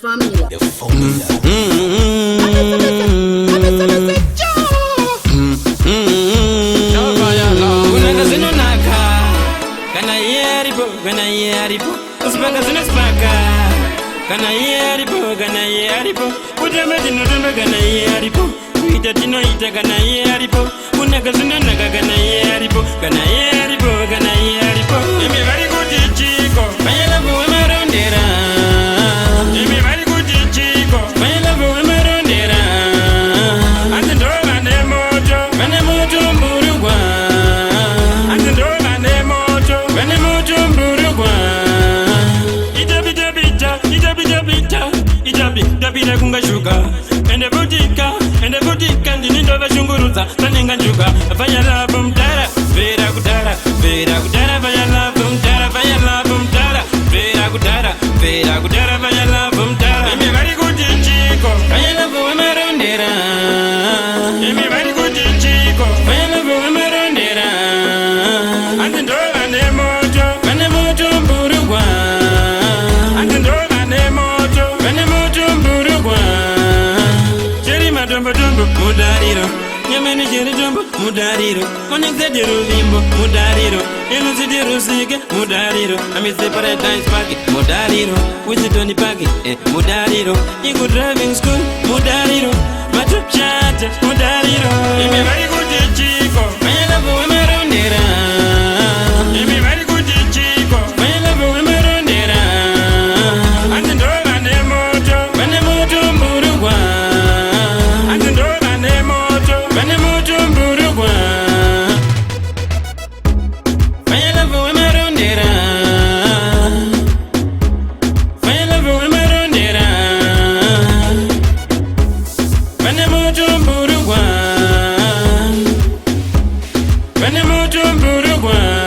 family. The formula. Kuna zino naka, kana yeripo, kana yeripo, uspaka zino spaka, kana yeripo, utama dino tamba kana yeripo, ita dino ita kana yeripo, kuna zino naka kana yeripo, kana yeripo. Imi bari kuti chiko, mayela buwe marondera. Imi bari kuti chiko, mayela buwe marondera. Ante ndo vane moto mburugwa. Ante ndo vane moto mburugwa. Ijabita kunga shuka. Ende butika, ndini ndo vashunguruza. Taninga njuka, vaya love mtara, vera kutara, vaya love mtara, vera kutara, vaya love mtara. Imi bari kuti chiko, vaya love we marondera. Imi bari kuti chiko, vaya love we marondera. Ante ndo vane moto mburugwa. Ante ndo vane moto mburugwa. Cheri matombo mudariro, nyamene cheri tombo mudariro, konekzede ruvimbo mudariro, inuzidi rusike mudariro, amise paradise park mudariro, wisitoni park mudariro, iku driving school mudariro, matop chat mudariro. Imi bari kuti chiko, mayela buwe marondera. Imi bari kuti chiko, mayela buwe marondera. Ante ndo vane moto mburugwa. Ante ndo vane moto mburugwa. Mayela buwe marondera. Mayela buwe marondera. Vane moto mburugwa. Vane moto mburugwa.